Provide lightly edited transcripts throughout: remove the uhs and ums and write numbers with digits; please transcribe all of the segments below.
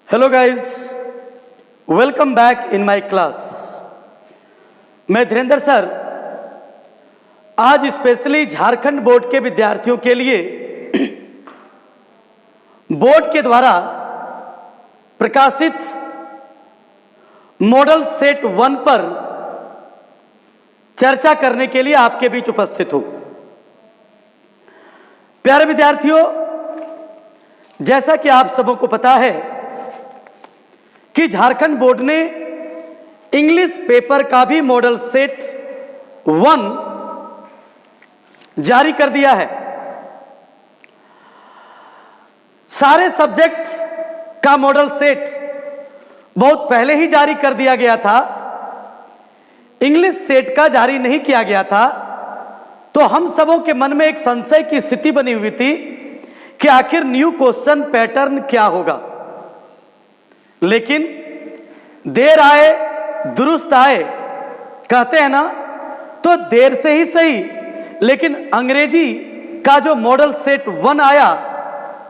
Hello guys, welcome back in my class. मैं Dhirendra sir आज specially Jharkhand board के विद्यार्थियों के लिए बोर्ड के द्वारा प्रकाशित मॉडल सेट 1 पर चर्चा करने के लिए आपके बीच उपस्थित हूं। प्यारे विद्यार्थियों, जैसा कि आप सबों को पता है कि झारखंड बोर्ड ने इंग्लिश पेपर का भी मॉडल सेट 1 जारी कर दिया है। सारे सब्जेक्ट का मॉडल सेट बहुत पहले ही जारी कर दिया गया था, इंग्लिश सेट का जारी नहीं किया गया था। तो हम सबों के मन में एक संशय की स्थिति बनी हुई थी कि आखिर न्यू क्वेश्चन पैटर्न क्या होगा। लेकिन देर आए दुरुस्त आए कहते हैं ना, तो देर से ही सही, लेकिन अंग्रेजी का जो मॉडल सेट 1 आया,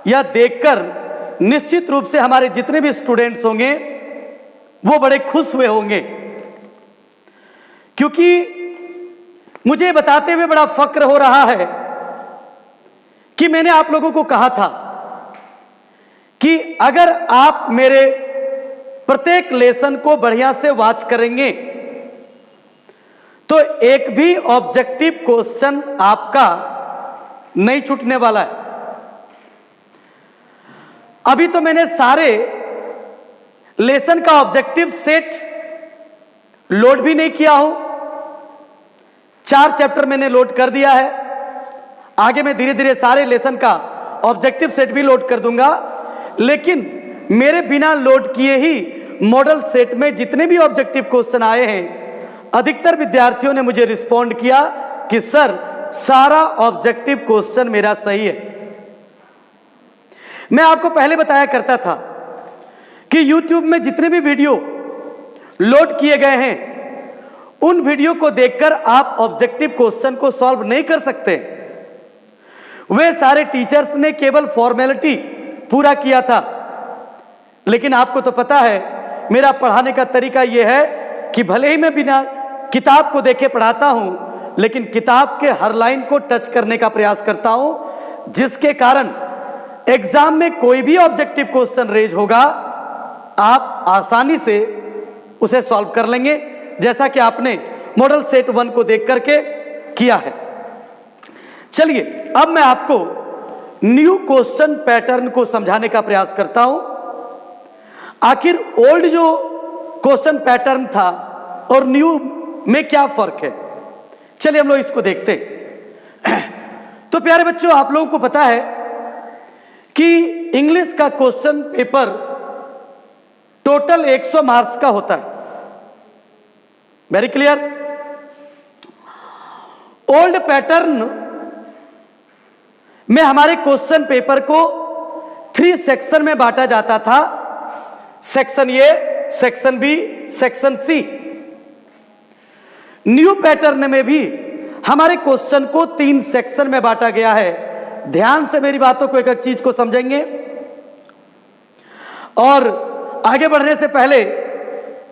यह देखकर निश्चित रूप से हमारे जितने भी स्टूडेंट्स होंगे वो बड़े खुश हुए होंगे, क्योंकि मुझे बताते हुए बड़ा फक्र हो रहा है कि मैंने आप लोगों को कहा था कि अगर आप मेरे प्रत्येक लेसन को बढ़िया से वॉच करेंगे तो एक भी ऑब्जेक्टिव क्वेश्चन आपका नहीं छूटने वाला है। अभी तो मैंने सारे लेसन का ऑब्जेक्टिव सेट लोड भी नहीं किया हूं, 4 चैप्टर मैंने लोड कर दिया है। आगे मैं धीरे धीरे सारे लेसन का ऑब्जेक्टिव सेट भी लोड कर दूंगा। लेकिन मेरे बिना लोड किए ही मॉडल सेट में जितने भी ऑब्जेक्टिव क्वेश्चन आए हैं, अधिकतर विद्यार्थियों ने मुझे रिस्पॉन्ड किया कि सर सारा ऑब्जेक्टिव क्वेश्चन मेरा सही है। मैं आपको पहले बताया करता था कि YouTube में जितने भी वीडियो लोड किए गए हैं, उन वीडियो को देखकर आप ऑब्जेक्टिव क्वेश्चन को सॉल्व नहीं कर सकते। वे सारे टीचर्स ने केवल फॉर्मेलिटी पूरा किया था। लेकिन आपको तो पता है मेरा पढ़ाने का तरीका यह है कि भले ही मैं बिना किताब को देखे पढ़ाता हूं, लेकिन किताब के हर लाइन को टच करने का प्रयास करता हूं, जिसके कारण एग्जाम में कोई भी ऑब्जेक्टिव क्वेश्चन रेज होगा आप आसानी से उसे सॉल्व कर लेंगे, जैसा कि आपने मॉडल सेट 1 को देख करके किया है। चलिए अब मैं आपको न्यू क्वेश्चन पैटर्न को समझाने का प्रयास करता हूं। आखिर ओल्ड जो क्वेश्चन पैटर्न था और न्यू में क्या फर्क है, चलिए हम लोग इसको देखते हैं। तो प्यारे बच्चों, आप लोगों को पता है कि इंग्लिश का क्वेश्चन पेपर टोटल 100 मार्क्स का होता है। Very clear. ओल्ड पैटर्न में हमारे क्वेश्चन पेपर को 3 सेक्शन में बांटा जाता था, section A, section B, section C. New pattern में भी हमारे क्वेश्चन को 3 सेक्शन में बांटा गया है। ध्यान से मेरी बातों को, एक एक चीज को समझेंगे। और आगे बढ़ने से पहले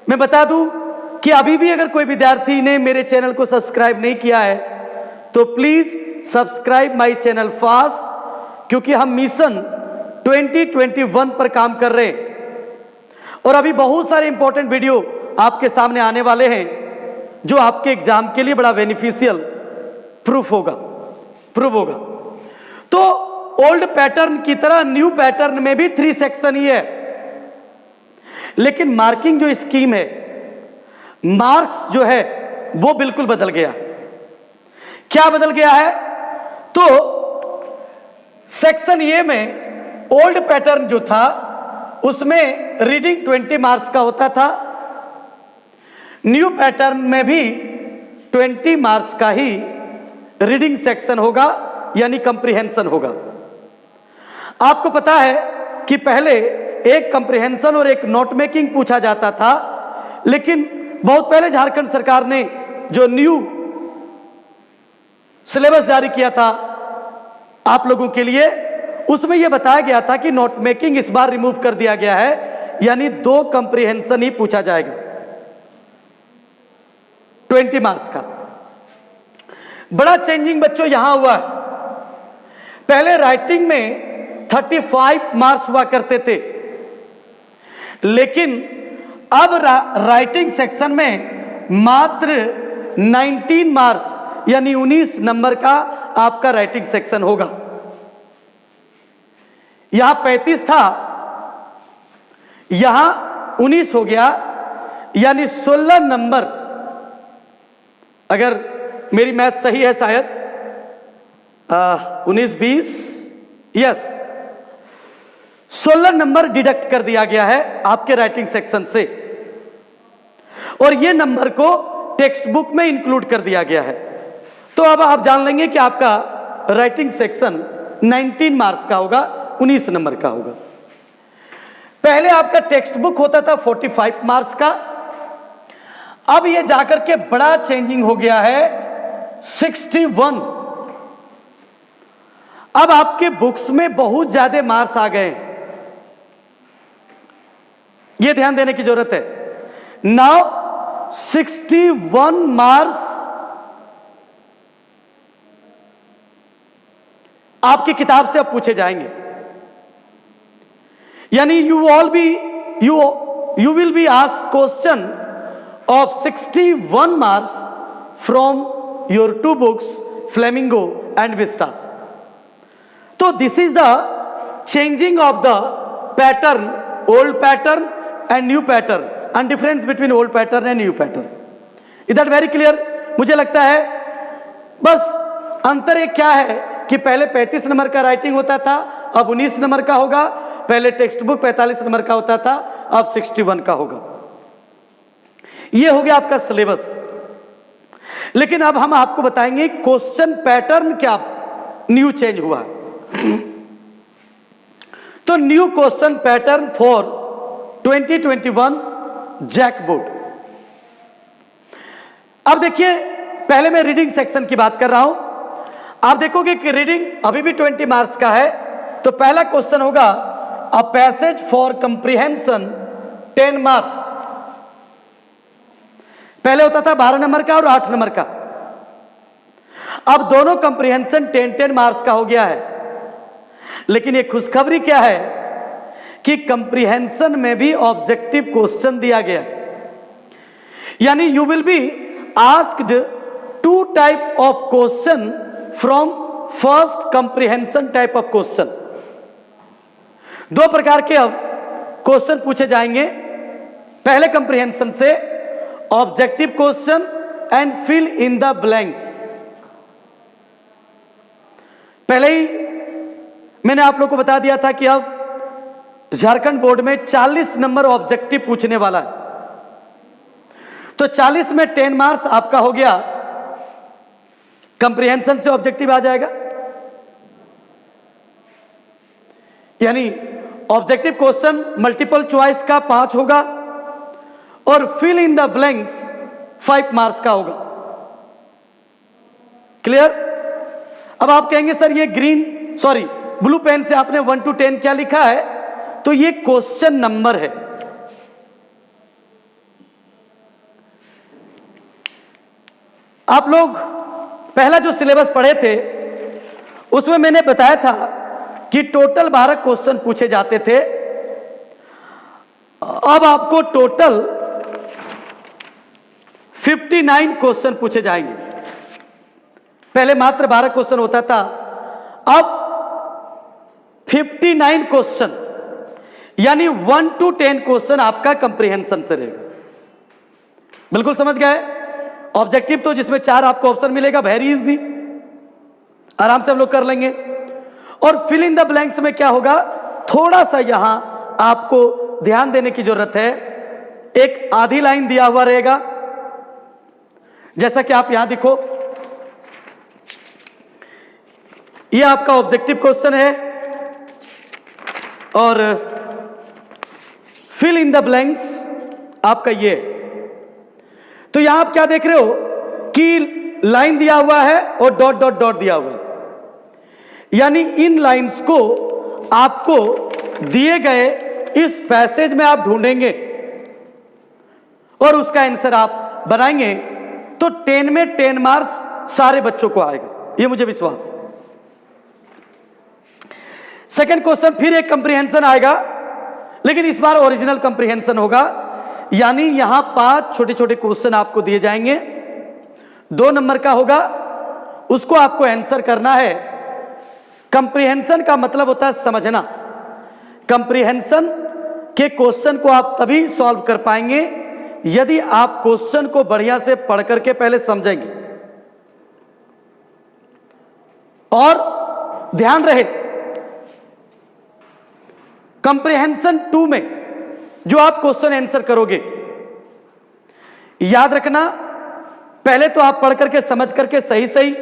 मैं बता दूं कि अभी भी अगर कोई विद्यार्थी ने मेरे चैनल को सब्सक्राइब नहीं किया है तो please subscribe my channel fast, क्योंकि हम मिशन 2021 पर काम कर रहे हैं और अभी बहुत सारे इंपॉर्टेंट वीडियो आपके सामने आने वाले हैं जो आपके एग्जाम के लिए बड़ा बेनिफिशियल प्रूफ होगा। तो ओल्ड पैटर्न की तरह न्यू पैटर्न में भी 3 सेक्शन ही है, लेकिन मार्किंग जो स्कीम है, मार्क्स जो है वो बिल्कुल बदल गया। क्या बदल गया है? तो सेक्शन ए में ओल्ड पैटर्न जो था उसमें रीडिंग 20 मार्क्स का होता था। न्यू पैटर्न में भी 20 मार्क्स का ही रीडिंग सेक्शन होगा, यानी कंप्रीहेंशन होगा। आपको पता है कि पहले एक कंप्रीहेंशन और एक नोट मेकिंग पूछा जाता था, लेकिन बहुत पहले झारखंड सरकार ने जो न्यू सिलेबस जारी किया था आप लोगों के लिए, उसमें यह बताया गया था कि नोट मेकिंग इस बार रिमूव कर दिया गया है, यानी 2 कंप्रीहेंशन ही पूछा जाएगा 20 मार्क्स का। बड़ा चेंजिंग बच्चों यहां हुआ है, पहले राइटिंग में 35 मार्क्स हुआ करते थे, लेकिन अब राइटिंग सेक्शन में मात्र 19 मार्क्स यानी 19 नंबर का आपका राइटिंग सेक्शन होगा। यहां 35 था, यहां 19 हो गया, यानी 16 नंबर, अगर मेरी मैथ सही है शायद 19 20 यस 16 नंबर डिडक्ट कर दिया गया है आपके राइटिंग सेक्शन से, और ये नंबर को टेक्स्ट बुक में इंक्लूड कर दिया गया है। तो अब आप जान लेंगे कि आपका राइटिंग सेक्शन 19 मार्क्स का होगा, 19 नंबर का होगा। पहले आपका टेक्स्ट बुक होता था 45 मार्क्स का, अब ये जाकर के बड़ा चेंजिंग हो गया है 61। अब आपके बुक्स में बहुत ज्यादा मार्क्स आ गए, ये ध्यान देने की जरूरत है। नाउ 61 मार्क्स आपकी किताब से अब पूछे जाएंगे, यानी you will be asked question of 61 marks from your 2 books Flamingo and Vistas. So this is the changing of the pattern, old pattern and new pattern, and difference between old pattern and new pattern. Is that very clear? मुझे लगता है बस अंतर एक क्या है कि पहले 35 नंबर का राइटिंग होता था, अब 19 नंबर का होगा। पहले टेक्स्ट बुक 45 नंबर का होता था, अब 61 का होगा। यह हो गया आपका सिलेबस। लेकिन अब हम आपको बताएंगे क्वेश्चन पैटर्न क्या न्यू चेंज हुआ। तो new question pattern for 2021 JAC board. अब देखिए, पहले मैं रीडिंग सेक्शन की बात कर रहा हूं। आप देखोगे कि रीडिंग अभी भी 20 मार्क्स का है। तो पहला क्वेश्चन होगा a passage for comprehension 10 marks. पहले होता था 12 नंबर का और 8 नंबर का, अब दोनों कंप्रीहेंशन 10-10 मार्क्स का हो गया है। लेकिन ये खुशखबरी क्या है कि कंप्रीहेंशन में भी ऑब्जेक्टिव क्वेश्चन दिया गया, यानी you will be asked 2 type of question from first comprehension type of question. 2 प्रकार के अब क्वेश्चन पूछे जाएंगे। पहले कंप्रीहेंशन से objective question and fill in the blanks. पहले ही मैंने आप लोगों को बता दिया था कि अब झारखंड बोर्ड में 40 नंबर ऑब्जेक्टिव पूछने वाला है। तो 40 में 10 मार्क्स आपका हो गया, कंप्रीहेंशन से ऑब्जेक्टिव आ जाएगा, यानी ऑब्जेक्टिव क्वेश्चन मल्टीपल चॉइस का 5 होगा और fill in the blanks 5 marks का होगा। क्लियर? अब आप कहेंगे सर ये ब्लू पेन से आपने 1 to 10 क्या लिखा है? तो ये क्वेश्चन नंबर है। आप लोग पहला जो सिलेबस पढ़े थे उसमें मैंने बताया था कि टोटल 12 क्वेश्चन पूछे जाते थे। अब आपको टोटल 59 क्वेश्चन पूछे जाएंगे। पहले मात्र 12 क्वेश्चन होता था, अब 59 क्वेश्चन, यानी 1 to 10 क्वेश्चन आपका कंप्रीहेंशन से रहेगा। बिल्कुल समझ गए? ऑब्जेक्टिव तो जिसमें 4 आपको ऑप्शन मिलेगा, वेरी इजी, आराम से हम लोग कर लेंगे। और फिल इन द ब्लैंक्स में क्या होगा, थोड़ा सा यहां आपको ध्यान देने की जरूरत है। एक आधी लाइन दिया हुआ रहेगा, जैसा कि आप यहां देखो, यह आपका ऑब्जेक्टिव क्वेश्चन है और फिल इन द ब्लैंक्स आपका ये। तो यहां आप क्या देख रहे हो कि लाइन दिया हुआ है और डॉट डॉट डॉट दिया हुआ है, यानी इन लाइंस को आपको दिए गए इस पैसेज में आप ढूंढेंगे और उसका आंसर आप बनाएंगे तो 10 में 10 मार्क्स सारे बच्चों को आएगा, ये मुझे विश्वास है। सेकंड क्वेश्चन फिर एक कंप्रीहेंशन आएगा, लेकिन इस बार ओरिजिनल कंप्रीहेंशन होगा, यानी यहां 5 छोटे छोटे क्वेश्चन आपको दिए जाएंगे, 2 नंबर का होगा, उसको आपको आंसर करना है। कंप्रीहेंशन का मतलब होता है समझना। कंप्रीहेंशन के क्वेश्चन को आप तभी सॉल्व कर पाएंगे यदि आप क्वेश्चन को बढ़िया से पढ़ करके पहले समझेंगे। और ध्यान रहे, कंप्रीहेंशन 2 में जो आप क्वेश्चन आंसर करोगे, याद रखना पहले तो आप पढ़ करके समझ करके सही सही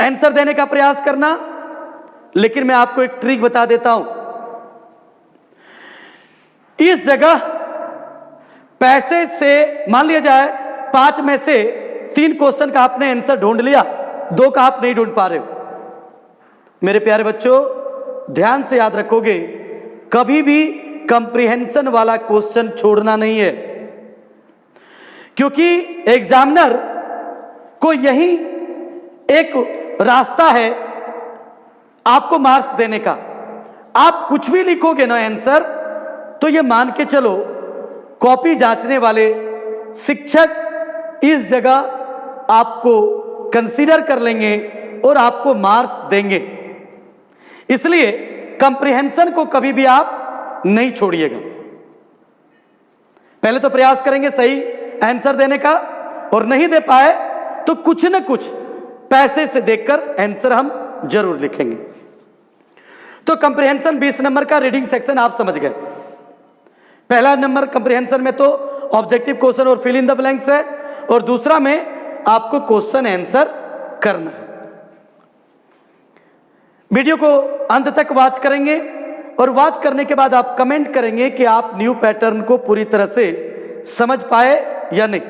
आंसर देने का प्रयास करना, लेकिन मैं आपको एक ट्रिक बता देता हूं। इस जगह पैसे से मान लिया जाए 5 में से 3 क्वेश्चन का आपने आंसर ढूंढ लिया, 2 का आप नहीं ढूंढ पा रहे हो। मेरे प्यारे बच्चों ध्यान से याद रखोगे, कभी भी कंप्रीहेंशन वाला क्वेश्चन छोड़ना नहीं है, क्योंकि एग्जामिनर को यही एक रास्ता है आपको मार्क्स देने का। आप कुछ भी लिखोगे ना आंसर, तो ये मान के चलो कॉपी जांचने वाले शिक्षक इस जगह आपको कंसीडर कर लेंगे और आपको मार्क्स देंगे। इसलिए कंप्रीहेंशन को कभी भी आप नहीं छोड़िएगा। पहले तो प्रयास करेंगे सही आंसर देने का, और नहीं दे पाए तो कुछ न कुछ पैसे से देखकर आंसर हम जरूर लिखेंगे। तो कंप्रीहेंशन 20 नंबर का रीडिंग सेक्शन आप समझ गए। पहला नंबर कंप्रीहेंशन में तो ऑब्जेक्टिव क्वेश्चन और फिल इन द ब्लैंक्स है, और दूसरा में आपको क्वेश्चन आंसर करना है। वीडियो को अंत तक वॉच करेंगे, और वॉच करने के बाद आप कमेंट करेंगे कि आप न्यू पैटर्न को पूरी तरह से समझ पाए या नहीं।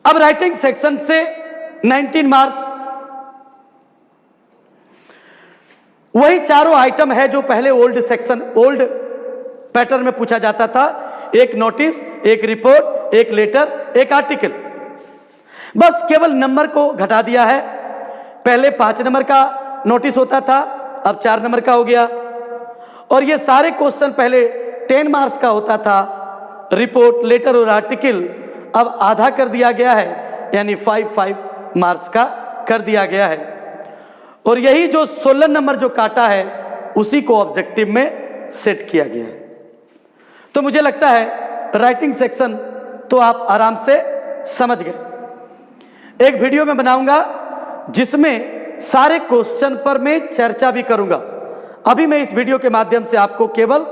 अब राइटिंग सेक्शन से 19 मार्क्स, वही चारों आइटम है जो पहले ओल्ड पैटर्न में पूछा जाता था। एक नोटिस, एक रिपोर्ट, एक लेटर, एक आर्टिकल। बस केवल नंबर को घटा दिया है। पहले 5 नंबर का नोटिस होता था, अब 4 नंबर का हो गया। और ये सारे क्वेश्चन पहले 10 मार्क्स का होता था, रिपोर्ट, लेटर और आर्टिकल अब आधा कर दिया गया है, यानी 5 मार्क्स का कर दिया गया है। और यही जो 16 नंबर जो काटा है उसी को ऑब्जेक्टिव में सेट किया गया है। तो मुझे लगता है राइटिंग सेक्शन तो आप आराम से समझ गए। एक वीडियो में बनाऊंगा जिसमें सारे क्वेश्चन पर मैं चर्चा भी करूंगा। अभी मैं इस वीडियो के माध्यम से आपको केवल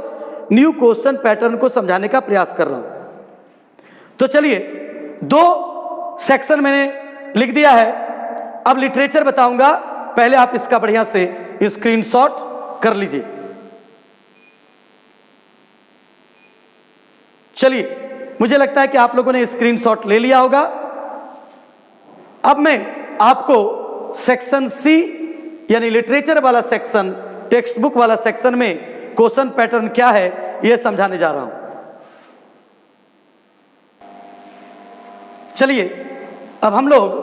न्यू क्वेश्चन पैटर्न को समझाने का प्रयास कर रहा हूं। तो चलिए 2 सेक्शन मैंने लिख दिया है, अब लिटरेचर बताऊंगा। पहले आप इसका बढ़िया से स्क्रीनशॉट कर लीजिए। चलिए, मुझे लगता है कि आप लोगों ने स्क्रीनशॉट ले लिया होगा। अब मैं आपको सेक्शन सी यानी लिटरेचर वाला सेक्शन, टेक्स्ट बुक वाला सेक्शन में क्वेश्चन पैटर्न क्या है यह समझाने जा रहा हूं। चलिए अब हम लोग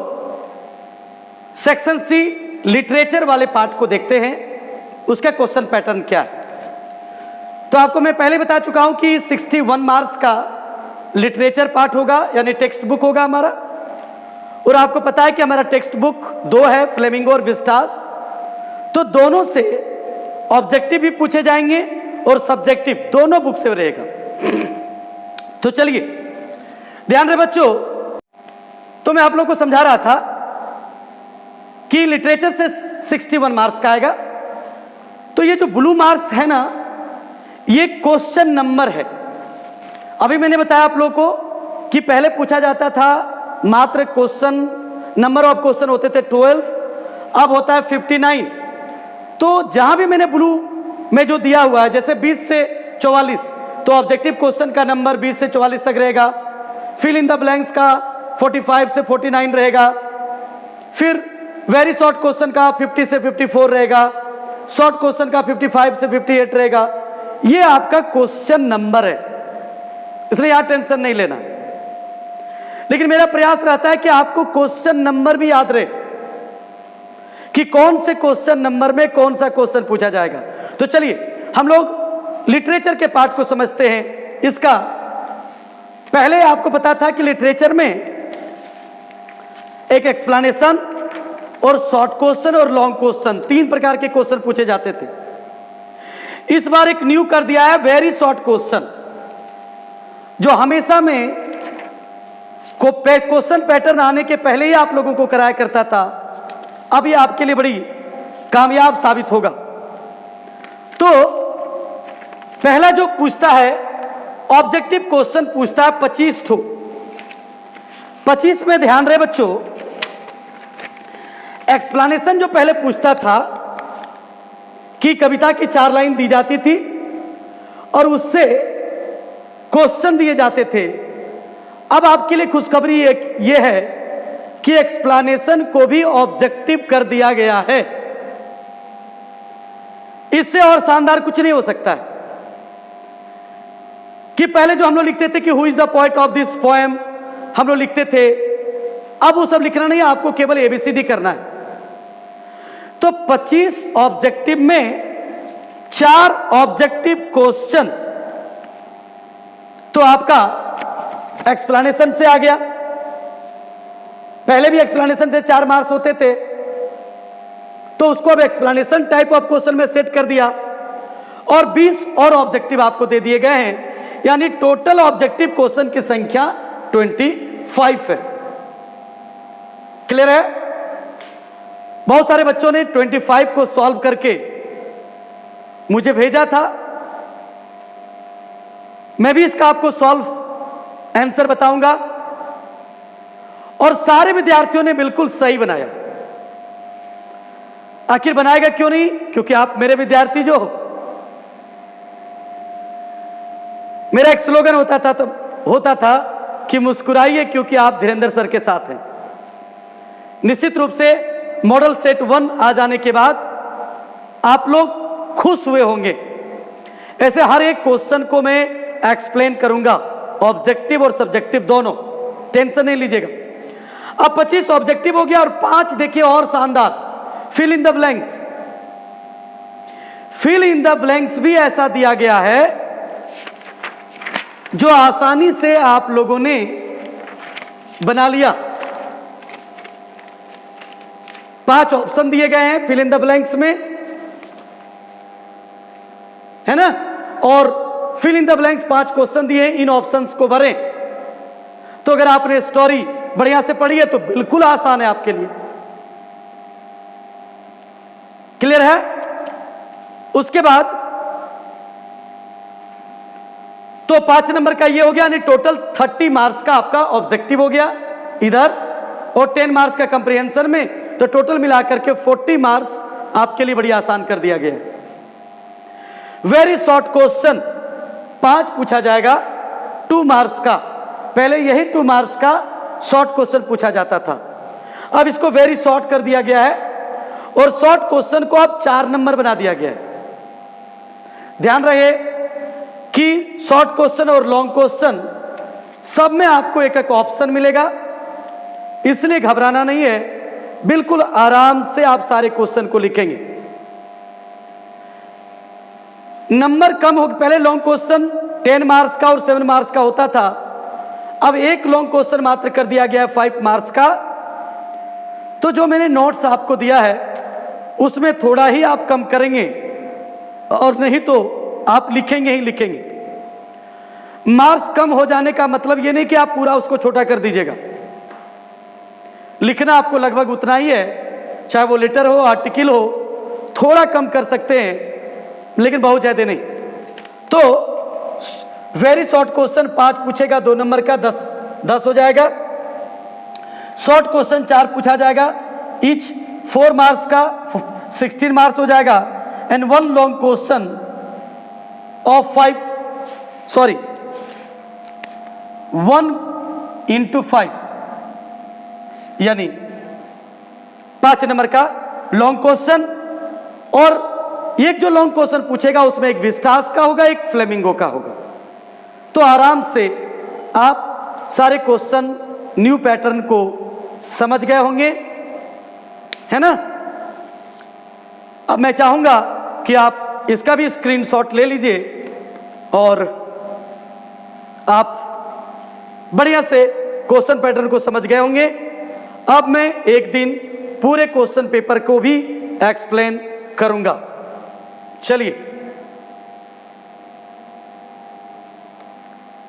सेक्शन सी लिटरेचर वाले पार्ट को देखते हैं, उसका क्वेश्चन पैटर्न क्या है। तो आपको मैं पहले बता चुका हूं कि 61 मार्क्स का लिटरेचर पार्ट होगा, यानी टेक्स्ट बुक होगा हमारा। और आपको पता है कि हमारा टेक्स्ट बुक 2 है, फ्लेमिंगो और विस्टास। तो दोनों से ऑब्जेक्टिव भी पूछे जाएंगे और सब्जेक्टिव, दोनों बुक से रहेगा। तो चलिए ध्यान रहे बच्चों, तो मैं आप लोगों को समझा रहा था कि लिटरेचर से 61 मार्क्स का आएगा। तो ये जो ब्लू मार्क्स है ना, ये क्वेश्चन नंबर है। अभी मैंने बताया आप लोगों को कि पहले पूछा जाता था मात्र क्वेश्चन, नंबर ऑफ क्वेश्चन होते थे 12, अब होता है 59। तो जहां भी मैंने ब्लू में जो दिया हुआ है, जैसे 20 से 44, तो ऑब्जेक्टिव क्वेश्चन का नंबर 20 से 44 तक रहेगा। फिल इन द ब्लैंक्स का 45 से 49 रहेगा। फिर वेरी शॉर्ट क्वेश्चन का 50 से 54 रहेगा। शॉर्ट क्वेश्चन का 55 से 58 रहेगा। ये आपका क्वेश्चन नंबर है, इसलिए यहां टेंशन नहीं लेना। लेकिन मेरा प्रयास रहता है कि आपको क्वेश्चन नंबर भी याद रहे कि कौन से क्वेश्चन नंबर में कौन सा क्वेश्चन पूछा जाएगा। तो चलिए हम लोग लिटरेचर के पार्ट को समझते हैं। इसका पहले आपको पता था कि लिटरेचर में एक एक्सप्लेनेशन और शॉर्ट क्वेश्चन और लॉन्ग क्वेश्चन, 3 प्रकार के क्वेश्चन पूछे जाते थे। इस बार एक न्यू कर दिया है, वेरी शॉर्ट क्वेश्चन, जो हमेशा में क्वेश्चन पैटर्न आने के पहले ही आप लोगों को कराया करता था। अब ये आपके लिए बड़ी कामयाब साबित होगा। तो पहला जो पूछता है ऑब्जेक्टिव क्वेश्चन पूछता है 25 ठो। 25 में ध्यान रहे बच्चों, एक्सप्लेनेशन जो पहले पूछता था कि कविता की 4 लाइन दी जाती थी और उससे क्वेश्चन दिए जाते थे। अब आपके लिए खुशखबरी ये है कि एक्सप्लेनेशन को भी ऑब्जेक्टिव कर दिया गया है। इससे और शानदार कुछ नहीं हो सकता है कि पहले जो हम लोग लिखते थे कि who is the poet of this poem, हम लोग लिखते थे। अब वो सब लिखना नहीं, आपको केवल एबीसीडी करना है। तो 25 ऑब्जेक्टिव में 4 ऑब्जेक्टिव क्वेश्चन तो आपका एक्सप्लेनेशन से आ गया। पहले भी एक्सप्लेनेशन से 4 मार्क्स होते थे, तो उसको अब एक्सप्लेनेशन टाइप ऑफ क्वेश्चन में सेट कर दिया और 20 और ऑब्जेक्टिव आपको दे दिए गए हैं, यानी टोटल ऑब्जेक्टिव क्वेश्चन की संख्या 25 है। क्लियर है? बहुत सारे बच्चों ने 25 को सॉल्व करके मुझे भेजा था। मैं भी इसका आपको सॉल्व आंसर बताऊंगा और सारे विद्यार्थियों ने बिल्कुल सही बनाया। आखिर बनाएगा क्यों नहीं? क्योंकि आप मेरे विद्यार्थी जो हो। मेरा एक स्लोगन होता था कि मुस्कुराइए क्योंकि आप धीरेन्द्र सर के साथ हैं। निश्चित रूप से मॉडल सेट 1 आ जाने के बाद आप लोग खुश हुए होंगे। ऐसे हर एक क्वेश्चन को मैं एक्सप्लेन करूंगा, ऑब्जेक्टिव और सब्जेक्टिव दोनों, टेंशन नहीं लीजिएगा। अब 25 ऑब्जेक्टिव हो गया और 5 देखिए और शानदार, fill in the blanks. Fill in the blanks भी ऐसा दिया गया है जो आसानी से आप लोगों ने बना लिया। 5 ऑप्शन दिए गए हैं फिल इन द ब्लैंक्स में, है ना, और fill in the blanks 5 question दिए हैं, इन ऑप्शंस को भरें। तो अगर आपने स्टोरी बढ़िया से पढ़ी है तो बिल्कुल आसान है आपके लिए। क्लियर है? उसके बाद तो 5 नंबर का ये हो गया, यानी टोटल 30 मार्क्स का आपका ऑब्जेक्टिव हो गया इधर, और 10 मार्क्स का कंप्रीहेंशन में, तो टोटल मिलाकर के 40 मार्क्स आपके लिए बड़ी आसान कर दिया गया है। वेरी शॉर्ट क्वेश्चन 5 पूछा जाएगा 2 मार्क्स का। पहले यही 2 मार्क्स का शॉर्ट क्वेश्चन पूछा जाता था, अब इसको वेरी शॉर्ट कर दिया गया है और शॉर्ट क्वेश्चन को अब 4 नंबर बना दिया गया है। ध्यान रहे कि शॉर्ट क्वेश्चन और लॉन्ग क्वेश्चन सब में आपको एक एक ऑप्शन मिलेगा, इसलिए घबराना नहीं है, बिल्कुल आराम से आप सारे क्वेश्चन को लिखेंगे। नंबर कम हो, पहले लॉन्ग क्वेश्चन 10 मार्क्स का और 7 मार्क्स का होता था, अब एक लॉन्ग क्वेश्चन मात्र कर दिया गया है 5 मार्क्स का। तो जो मैंने नोट्स आपको दिया है उसमें थोड़ा ही आप कम करेंगे, और नहीं तो आप लिखेंगे ही लिखेंगे। मार्क्स कम हो जाने का मतलब ये नहीं कि आप पूरा उसको छोटा कर दीजिएगा, लिखना आपको लगभग उतना ही है, चाहे वो लेटर हो आर्टिकल हो, थोड़ा कम कर सकते हैं लेकिन बहुत ज्यादा नहीं। तो वेरी शॉर्ट क्वेश्चन 5 पूछेगा, 2 नंबर का 10 हो जाएगा। शॉर्ट क्वेश्चन 4 पूछा जाएगा, ईच 4 मार्क्स का 16 मार्क्स हो जाएगा। And 1 long question of 1 into 5, यानी 5 नंबर का लॉन्ग क्वेश्चन और एक जो लॉन्ग क्वेश्चन पूछेगा उसमें एक विस्टास का होगा, एक फ्लेमिंगो का होगा। तो आराम से आप सारे क्वेश्चन न्यू पैटर्न को समझ गए होंगे, है ना। अब मैं चाहूंगा कि आप इसका भी स्क्रीनशॉट ले लीजिए और आप बढ़िया से क्वेश्चन पैटर्न को समझ गए होंगे। अब मैं एक दिन पूरे क्वेश्चन पेपर को भी एक्सप्लेन करूंगा। चलिए,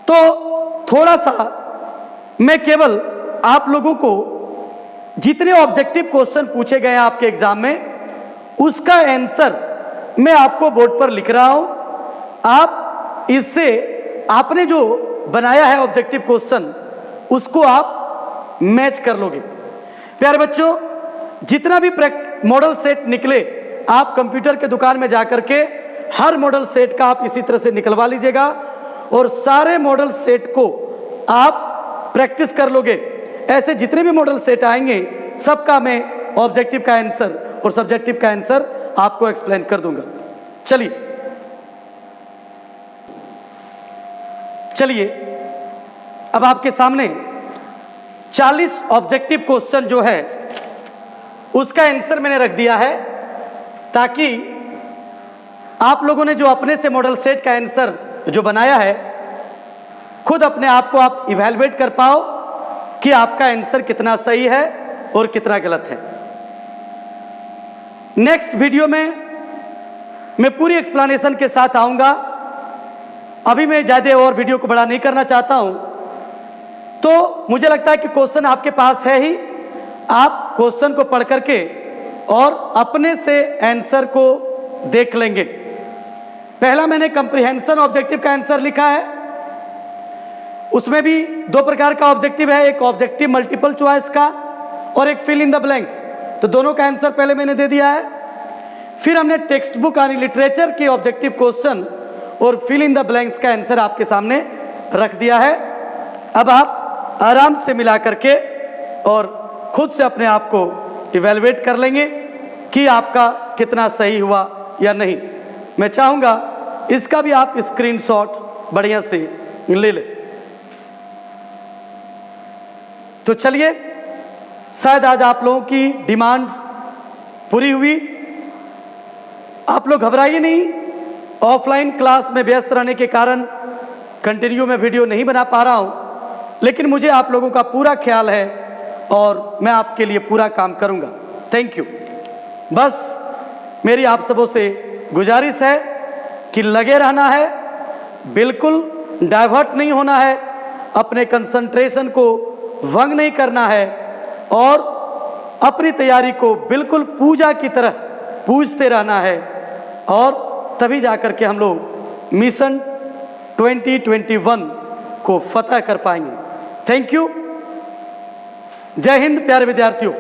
तो थोड़ा सा मैं केवल आप लोगों को जितने ऑब्जेक्टिव क्वेश्चन पूछे गए हैं आपके एग्जाम में, उसका आंसर मैं आपको बोर्ड पर लिख रहा हूं। आप इससे आपने जो बनाया है ऑब्जेक्टिव क्वेश्चन, उसको आप मैच कर लोगे। प्यारे बच्चों, जितना भी मॉडल सेट निकले, आप कंप्यूटर के दुकान में जाकर के हर मॉडल सेट का आप इसी तरह से निकलवा लीजिएगा और सारे मॉडल सेट को आप प्रैक्टिस कर लोगे। ऐसे जितने भी मॉडल सेट आएंगे, सबका मैं ऑब्जेक्टिव का आंसर और सब्जेक्टिव का आंसर आपको एक्सप्लेन कर दूंगा। चलिए, अब आपके सामने 40 ऑब्जेक्टिव क्वेश्चन जो है उसका आंसर मैंने रख दिया है, ताकि आप लोगों ने जो अपने से मॉडल सेट का आंसर जो बनाया है, खुद अपने आप को आप इवैल्यूएट कर पाओ कि आपका आंसर कितना सही है और कितना गलत है। नेक्स्ट वीडियो में मैं पूरी एक्सप्लेनेशन के साथ आऊंगा। अभी मैं ज़्यादा और वीडियो को बड़ा नहीं करना चाहता हूं, तो मुझे लगता है कि क्वेश्चन आपके पास है ही। आप क्वेश्चन को पढ़ करके और अपने से आंसर को देख लेंगे। पहला मैंने कंप्रीहेंशन ऑब्जेक्टिव का आंसर लिखा है, उसमें भी दो प्रकार का ऑब्जेक्टिव है, एक ऑब्जेक्टिव मल्टीपल चॉइस का और एक फिल इन द ब्लैंक्स। तो दोनों का आंसर पहले मैंने दे दिया है। फिर हमने टेक्स्ट बुक यानी लिटरेचर के ऑब्जेक्टिव क्वेश्चन और फिल इन द ब्लैंक्स का आंसर आपके सामने रख दिया है। अब आप आराम से मिला करके और खुद से अपने आप को इवैल्यूएट कर लेंगे कि आपका कितना सही हुआ या नहीं। मैं चाहूंगा इसका भी आप स्क्रीनशॉट बढ़िया से ले लें। तो चलिए, शायद आज आप लोगों की डिमांड पूरी हुई। आप लोग घबराइए नहीं, ऑफलाइन क्लास में व्यस्त रहने के कारण कंटिन्यू में वीडियो नहीं बना पा रहा हूं, लेकिन मुझे आप लोगों का पूरा ख्याल है और मैं आपके लिए पूरा काम करूंगा। Thank you. बस मेरी आप सबों से गुजारिश है कि लगे रहना है, बिल्कुल डाइवर्ट नहीं होना है, अपने कंसंट्रेशन को भंग नहीं करना है और अपनी तैयारी को बिल्कुल पूजा की तरह पूजते रहना है, और तभी जाकर के हम लोग मिशन 2021 को फतह कर पाएंगे। Thank you. जय हिंद प्यारे विद्यार्थियों।